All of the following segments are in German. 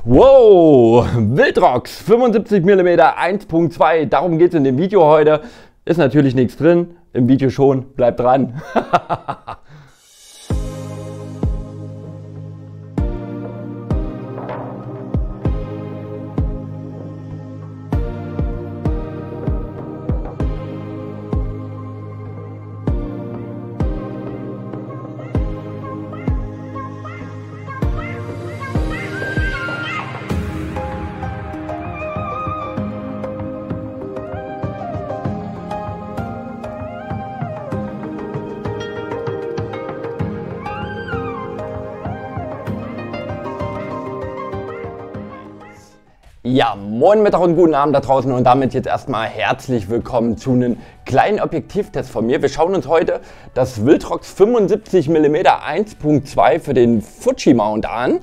Wow, Wildrox 75 mm 1.2, darum geht es in dem Video heute. Ist natürlich nichts drin, im Video schon, bleibt dran. Ja, moin Mittag und guten Abend da draußen und damit jetzt erstmal herzlich willkommen zu einem kleinen Objektivtest von mir. Wir schauen uns heute das Wildrox 75 mm 1.2 für den Fuji Mount an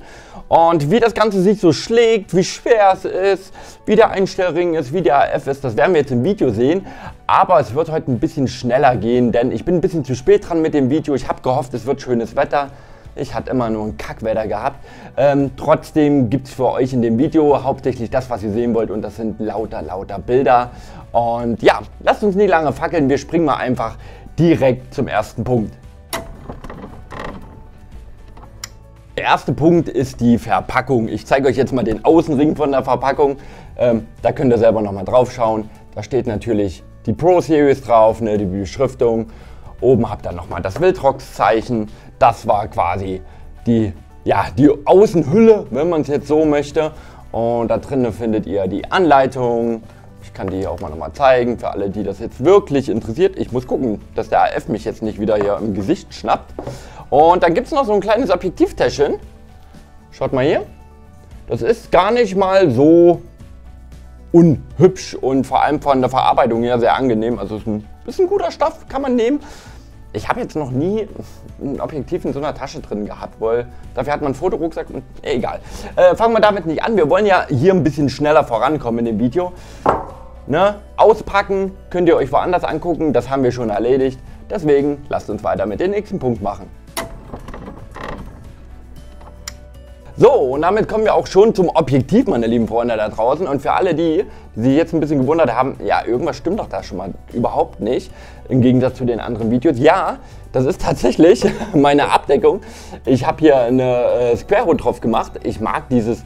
und wie das Ganze sich so schlägt, wie schwer es ist, wie der Einstellring ist, wie der AF ist, das werden wir jetzt im Video sehen. Aber es wird heute ein bisschen schneller gehen, denn ich bin ein bisschen zu spät dran mit dem Video. Ich habe gehofft, es wird schönes Wetter. Ich hatte immer nur ein Kackwetter gehabt. Trotzdem gibt es für euch in dem Video hauptsächlich das, was ihr sehen wollt, und das sind lauter Bilder. Und ja, lasst uns nicht lange fackeln, wir springen mal einfach direkt zum ersten Punkt. Der erste Punkt ist die Verpackung. Ich zeige euch jetzt mal den Außenring von der Verpackung. Da könnt ihr selber nochmal drauf schauen. Da steht natürlich die Pro Series drauf, ne, die Beschriftung. Oben habt ihr nochmal das Wildrox-Zeichen. Das war quasi die Außenhülle, wenn man es jetzt so möchte. Und da drinnen findet ihr die Anleitung. Ich kann die hier auch mal nochmal zeigen, für alle, die das jetzt wirklich interessiert. Ich muss gucken, dass der AF mich jetzt nicht wieder hier im Gesicht schnappt. Und dann gibt es noch so ein kleines Objektivtäschchen. Schaut mal hier. Das ist gar nicht mal so unhübsch und vor allem von der Verarbeitung her sehr angenehm. Also ist ein guter Stoff, kann man nehmen. Ich habe jetzt noch nie ein Objektiv in so einer Tasche drin gehabt, weil dafür hat man einen Fotorucksack und egal. Fangen wir damit nicht an. Wir wollen ja hier ein bisschen schneller vorankommen in dem Video. Ne? Auspacken könnt ihr euch woanders angucken, das haben wir schon erledigt. Deswegen lasst uns weiter mit dem nächsten Punkt machen. So, und damit kommen wir auch schon zum Objektiv, meine lieben Freunde da draußen. Und für alle die sich jetzt ein bisschen gewundert haben, ja, irgendwas stimmt doch da schon mal überhaupt nicht, im Gegensatz zu den anderen Videos. Ja, das ist tatsächlich meine Abdeckung. Ich habe hier eine Square Hood drauf gemacht. Ich mag dieses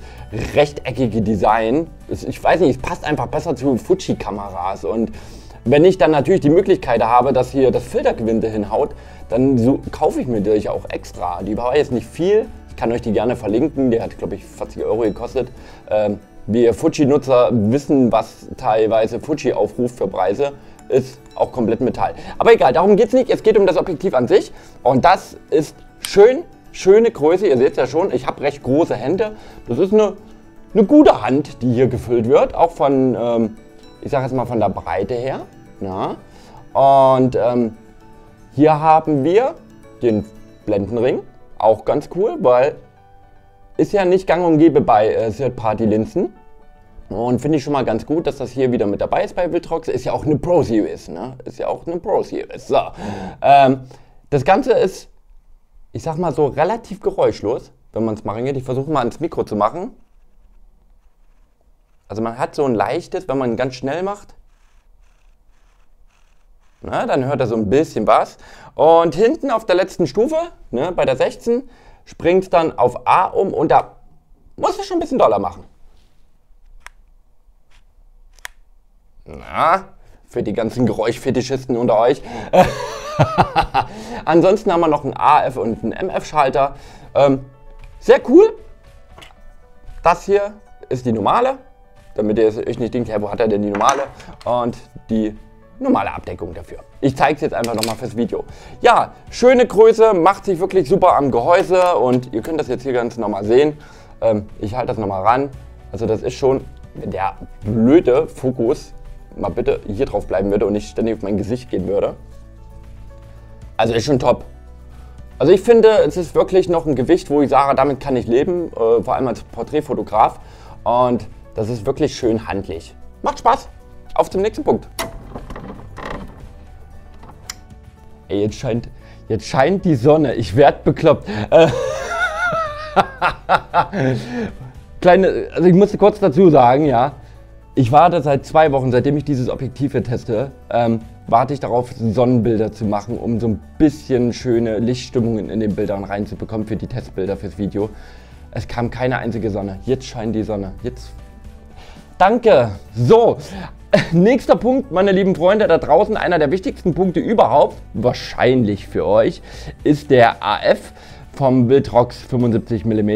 rechteckige Design. Ich weiß nicht, es passt einfach besser zu Fuji-Kameras. Und wenn ich dann natürlich die Möglichkeit habe, dass hier das Filtergewinde hinhaut, dann kaufe ich mir die auch extra. Die war jetzt nicht viel. Ich kann euch die gerne verlinken, der hat, glaube ich, 40 Euro gekostet. Wir Fuji-Nutzer wissen, was teilweise Fuji aufruft für Preise, ist auch komplett Metall. Aber egal, darum geht es nicht, es geht um das Objektiv an sich. Und das ist schöne Größe, ihr seht es ja schon, ich habe recht große Hände. Das ist eine gute Hand, die hier gefüllt wird, auch von, ich sage jetzt mal von der Breite her. Ja. Und hier haben wir den Blendenring. Auch ganz cool, weil ist ja nicht gang und gäbe bei Third-Party-Linsen. Und finde ich schon mal ganz gut, dass das hier wieder mit dabei ist bei Wildrox. Ist ja auch eine Pro Series, ne? Ist ja auch eine Pro Series. So. Das Ganze ist, ich sag mal so, relativ geräuschlos, wenn man es mal reingeht. Ich versuche mal ans Mikro zu machen. Also man hat so ein leichtes, wenn man ganz schnell macht. Na, dann hört er so ein bisschen was. Und hinten auf der letzten Stufe, ne, bei der 16, springt es dann auf A um und da muss es schon ein bisschen doller machen. Na, für die ganzen Geräuschfetischisten unter euch. Ansonsten haben wir noch einen AF und einen MF-Schalter. Sehr cool. Das hier ist die normale, damit ihr euch nicht denkt, wo hat er denn die normale? Und die normale Abdeckung dafür. Ich zeige es jetzt einfach nochmal fürs Video. Ja, schöne Größe, macht sich wirklich super am Gehäuse und ihr könnt das jetzt hier ganz normal sehen. Ich halte das nochmal ran. Also das ist schon, wenn der blöde Fokus mal bitte hier drauf bleiben würde und nicht ständig auf mein Gesicht gehen würde. Also ist schon top. Also ich finde, es ist wirklich noch ein Gewicht, wo ich sage, damit kann ich leben, vor allem als Porträtfotograf. Und das ist wirklich schön handlich. Macht Spaß. Auf zum nächsten Punkt. Ey, jetzt scheint die Sonne. Ich werde bekloppt. Also ich musste kurz dazu sagen, ja, ich warte seit 2 Wochen, seitdem ich dieses Objektiv hier teste, warte ich darauf, Sonnenbilder zu machen, um so ein bisschen schöne Lichtstimmungen in den Bildern reinzubekommen für die Testbilder fürs Video. Es kam keine einzige Sonne. Jetzt scheint die Sonne. Jetzt. Danke. So, nächster Punkt, meine lieben Freunde da draußen, einer der wichtigsten Punkte überhaupt, wahrscheinlich für euch, ist der AF vom Viltrox 75 mm.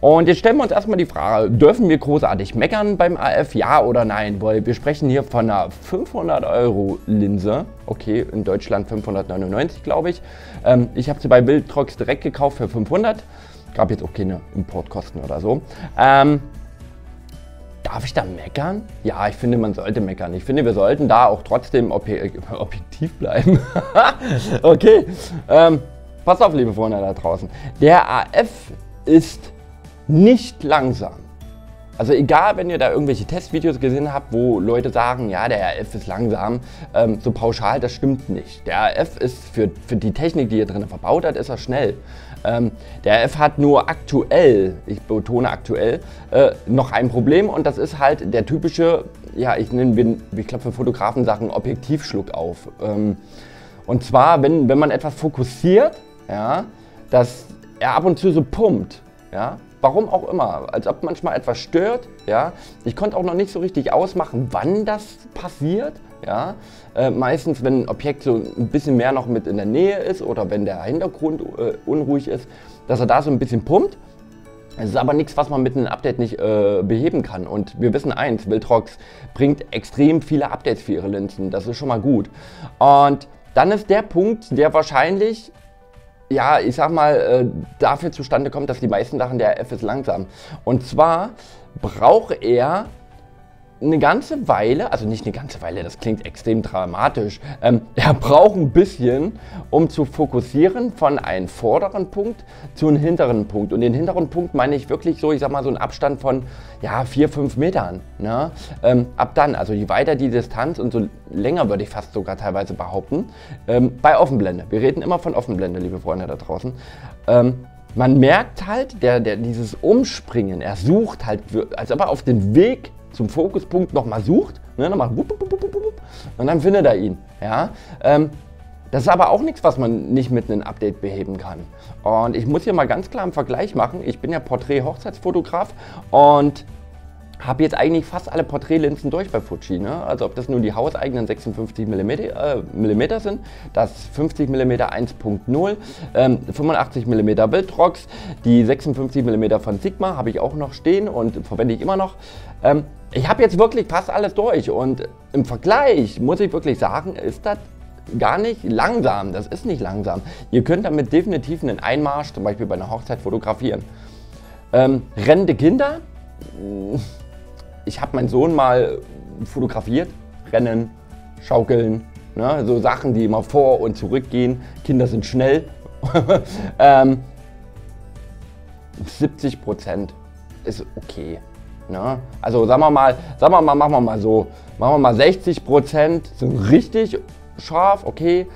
Und jetzt stellen wir uns erstmal die Frage, dürfen wir großartig meckern beim AF, ja oder nein? Weil wir sprechen hier von einer 500 € Linse, okay, in Deutschland 599, glaube ich. Ich habe sie bei Viltrox direkt gekauft für 500, gab jetzt auch keine Importkosten oder so. Darf ich da meckern? Ja, ich finde, man sollte meckern. Ich finde, wir sollten da auch trotzdem objektiv bleiben. Okay, passt auf, liebe Freunde da draußen. Der AF ist nicht langsam. Also egal, wenn ihr da irgendwelche Testvideos gesehen habt, wo Leute sagen, ja, der AF ist langsam, so pauschal, das stimmt nicht. Der AF ist für die Technik, die ihr drin verbaut hat, ist er schnell. Der AF hat nur aktuell, ich betone aktuell, noch ein Problem und das ist halt der typische, ja, ich glaube für Fotografen sagen Objektivschluck auf. Und zwar, wenn man etwas fokussiert, ja, dass er ab und zu so pumpt, ja, warum auch immer, als ob manchmal etwas stört, ja. Ich konnte auch noch nicht so richtig ausmachen, wann das passiert, ja. Meistens, wenn ein Objekt so ein bisschen mehr noch mit in der Nähe ist oder wenn der Hintergrund unruhig ist, dass er da so ein bisschen pumpt. Es ist aber nichts, was man mit einem Update nicht beheben kann. Und wir wissen eins, Viltrox bringt extrem viele Updates für ihre Linsen, das ist schon mal gut. Und dann ist der Punkt, der wahrscheinlich, ja, ich sag mal, dafür zustande kommt, dass die meisten dachten, der AF ist langsam. Und zwar braucht er eine ganze Weile, also nicht eine ganze Weile, das klingt extrem dramatisch, er braucht ein bisschen, um zu fokussieren von einem vorderen Punkt zu einem hinteren Punkt. Und den hinteren Punkt meine ich wirklich so, ich sag mal so einen Abstand von, ja, 4-5 Metern. Ne? Ab dann, also je weiter die Distanz und so länger würde ich fast sogar teilweise behaupten, bei Offenblende. Wir reden immer von Offenblende, liebe Freunde da draußen. Man merkt halt, dieses Umspringen, er sucht halt, als ob er auf den Weg zum Fokuspunkt nochmal sucht, ne, nochmal und dann findet er ihn. Ja? Das ist aber auch nichts, was man nicht mit einem Update beheben kann. Und ich muss hier mal ganz klar einen Vergleich machen. Ich bin ja Porträt-Hochzeitsfotograf und habe jetzt eigentlich fast alle Porträtlinsen durch bei Fuji. Ne? Also ob das nun die hauseigenen 56 mm sind, das 50 mm 1.0, 85 mm Viltrox, die 56 mm von Sigma habe ich auch noch stehen und verwende ich immer noch. Ich habe jetzt wirklich fast alles durch und im Vergleich muss ich wirklich sagen, ist das gar nicht langsam. Das ist nicht langsam. Ihr könnt damit definitiv einen Einmarsch, zum Beispiel bei einer Hochzeit, fotografieren. Rennende Kinder. Ich habe meinen Sohn mal fotografiert. Rennen, schaukeln, ne? So Sachen, die immer vor und zurück gehen. Kinder sind schnell. 70% ist okay. Ne? Also sagen wir mal, machen wir mal so. Machen wir mal 60% sind richtig scharf, okay.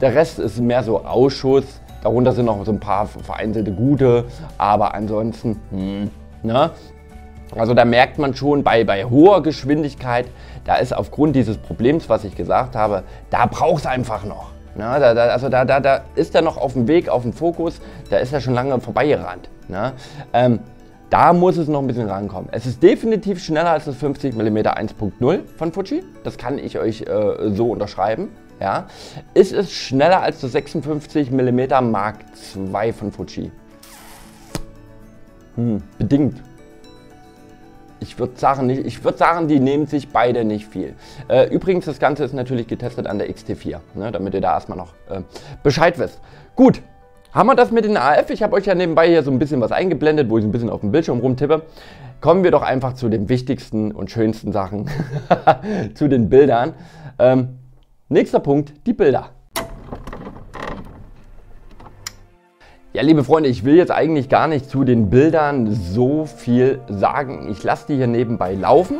Der Rest ist mehr so Ausschuss. Darunter sind noch so ein paar vereinzelte gute, aber ansonsten, ne? Also da merkt man schon, bei hoher Geschwindigkeit, da ist aufgrund dieses Problems, was ich gesagt habe, da braucht es einfach noch. Ne? Da ist er noch auf dem Weg, auf dem Fokus, da ist er schon lange vorbeigerannt. Ne? Da muss es noch ein bisschen rankommen. Es ist definitiv schneller als das 50 mm 1.0 von Fuji, das kann ich euch so unterschreiben. Ja? Es ist schneller als das 56 mm Mark II von Fuji. Bedingt. Ich würde sagen, die nehmen sich beide nicht viel. Übrigens, das Ganze ist natürlich getestet an der X-T4, ne, damit ihr da erstmal noch Bescheid wisst. Gut, haben wir das mit den AF? Ich habe euch ja nebenbei hier so ein bisschen was eingeblendet, wo ich ein bisschen auf dem Bildschirm rumtippe. Kommen wir doch einfach zu den wichtigsten und schönsten Sachen, zu den Bildern. Nächster Punkt, die Bilder. Ja, liebe Freunde, ich will jetzt eigentlich gar nicht zu den Bildern so viel sagen. Ich lasse die hier nebenbei laufen.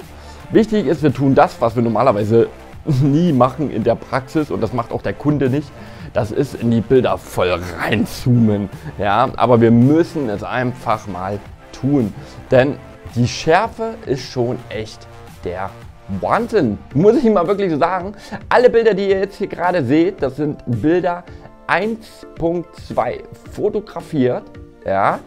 Wichtig ist, wir tun das, was wir normalerweise nie machen in der Praxis und das macht auch der Kunde nicht. Das ist in die Bilder voll reinzoomen. Ja, aber wir müssen es einfach mal tun. Denn die Schärfe ist schon echt der Wahnsinn, muss ich mal wirklich so sagen. Alle Bilder, die ihr jetzt hier gerade seht, das sind Bilder 1.2 fotografiert, ja,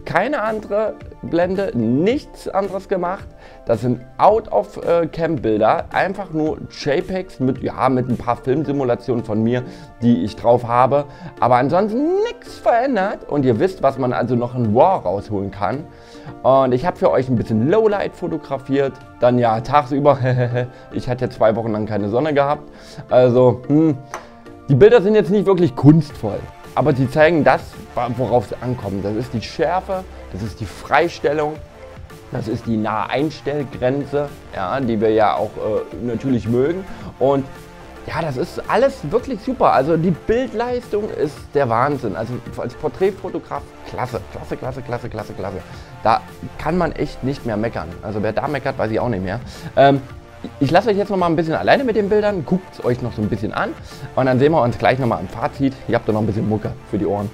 keine andere Blende, nichts anderes gemacht. Das sind Out-of-Cam-Bilder, einfach nur JPEGs mit, ja, mit ein paar Filmsimulationen von mir, die ich drauf habe. Aber ansonsten nichts verändert und ihr wisst, was man also noch in RAW rausholen kann. Und ich habe für euch ein bisschen Lowlight fotografiert, dann ja tagsüber, ich hatte ja 2 Wochen lang keine Sonne gehabt. Also, die Bilder sind jetzt nicht wirklich kunstvoll, aber sie zeigen das, worauf es ankommt. Das ist die Schärfe, das ist die Freistellung, das ist die Naheinstellgrenze, ja, die wir ja auch natürlich mögen. Und ja, das ist alles wirklich super. Also die Bildleistung ist der Wahnsinn. Also als Porträtfotograf, klasse, klasse, klasse, klasse, klasse, klasse. Da kann man echt nicht mehr meckern. Also wer da meckert, weiß ich auch nicht mehr. Ich lasse euch jetzt noch mal ein bisschen alleine mit den Bildern, guckt es euch noch so ein bisschen an und dann sehen wir uns gleich noch mal im Fazit. Ihr habt doch noch ein bisschen Mucke für die Ohren.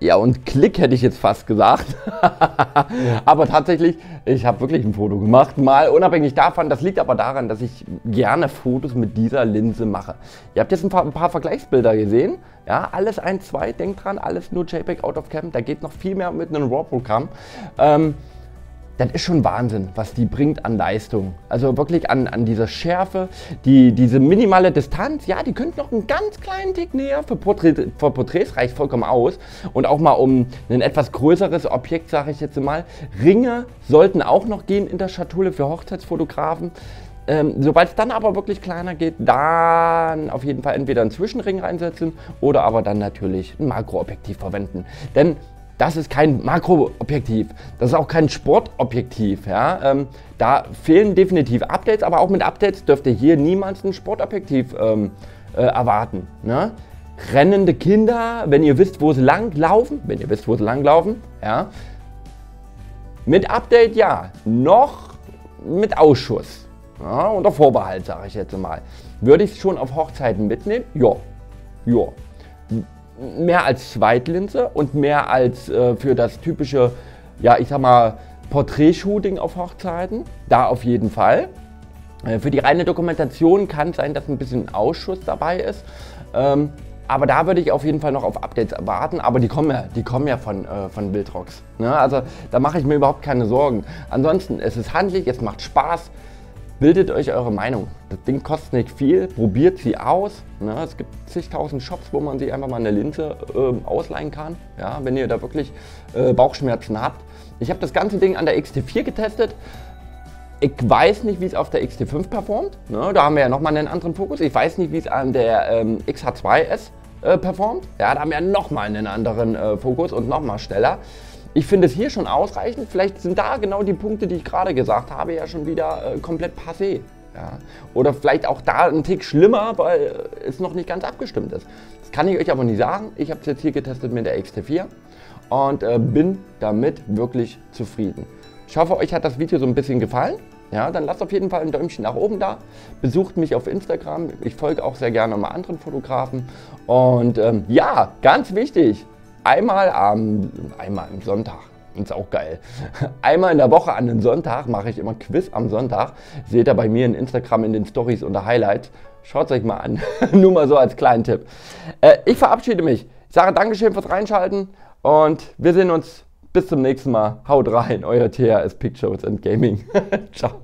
Ja, und Klick hätte ich jetzt fast gesagt. Aber tatsächlich, ich habe wirklich ein Foto gemacht. Mal unabhängig davon, das liegt aber daran, dass ich gerne Fotos mit dieser Linse mache. Ihr habt jetzt ein paar Vergleichsbilder gesehen. Ja, alles 1.2, denkt dran, alles nur JPEG out of cam. Da geht noch viel mehr mit einem RAW-Programm. Das ist schon Wahnsinn, was die bringt an Leistung. Also wirklich an dieser Schärfe, diese minimale Distanz, ja, die könnte noch einen ganz kleinen Tick näher. Für Porträts reicht vollkommen aus. Und auch mal um ein etwas größeres Objekt, sage ich jetzt mal. Ringe sollten auch noch gehen in der Schatulle für Hochzeitsfotografen. Sobald es dann aber wirklich kleiner geht, dann auf jeden Fall entweder einen Zwischenring reinsetzen oder aber dann natürlich ein Makroobjektiv verwenden. Denn das ist kein Makroobjektiv, das ist auch kein Sportobjektiv. Ja? Da fehlen definitiv Updates, aber auch mit Updates dürft ihr hier niemals ein Sportobjektiv erwarten. Ne? Rennende Kinder, wenn ihr wisst, wo sie lang laufen, ja? Mit Update ja, noch mit Ausschuss. Ja, unter Vorbehalt, sage ich jetzt mal. Würde ich es schon auf Hochzeiten mitnehmen? Ja. Ja. Mehr als Zweitlinse und mehr als für das typische, ja, ich sag mal, Porträtshooting auf Hochzeiten. Da auf jeden Fall. Für die reine Dokumentation kann es sein, dass ein bisschen Ausschuss dabei ist. Aber da würde ich auf jeden Fall noch auf Updates warten. Aber die kommen ja von Wildrox. Ne? Also da mache ich mir überhaupt keine Sorgen. Ansonsten, es ist handlich, es macht Spaß. Bildet euch eure Meinung. Das Ding kostet nicht viel, probiert sie aus. Ne? Es gibt zigtausend Shops, wo man sich einfach mal eine Linse ausleihen kann, ja? Wenn ihr da wirklich Bauchschmerzen habt. Ich habe das ganze Ding an der X-T4 getestet. Ich weiß nicht, wie es auf der X-T5 performt. Ne? Da haben wir ja nochmal einen anderen Fokus. Ich weiß nicht, wie es an der XH2S performt. Ja, da haben wir ja nochmal einen anderen Fokus und nochmal schneller. Ich finde es hier schon ausreichend. Vielleicht sind da genau die Punkte, die ich gerade gesagt habe, ja schon wieder komplett passé. Ja? Oder vielleicht auch da ein Tick schlimmer, weil es noch nicht ganz abgestimmt ist. Das kann ich euch aber nicht sagen. Ich habe es jetzt hier getestet mit der X-T4 und bin damit wirklich zufrieden. Ich hoffe, euch hat das Video so ein bisschen gefallen. Ja, dann lasst auf jeden Fall ein Däumchen nach oben da. Besucht mich auf Instagram. Ich folge auch sehr gerne mal anderen Fotografen. Und ja, ganz wichtig. Einmal am Sonntag, ist auch geil. Einmal in der Woche an den Sonntag mache ich immer Quiz am Sonntag. Seht ihr bei mir in Instagram in den Stories unter Highlights. Schaut es euch mal an, nur mal so als kleinen Tipp. Ich verabschiede mich. Ich sage Dankeschön fürs Reinschalten und wir sehen uns bis zum nächsten Mal. Haut rein, euer THS Pictures and Gaming. Ciao.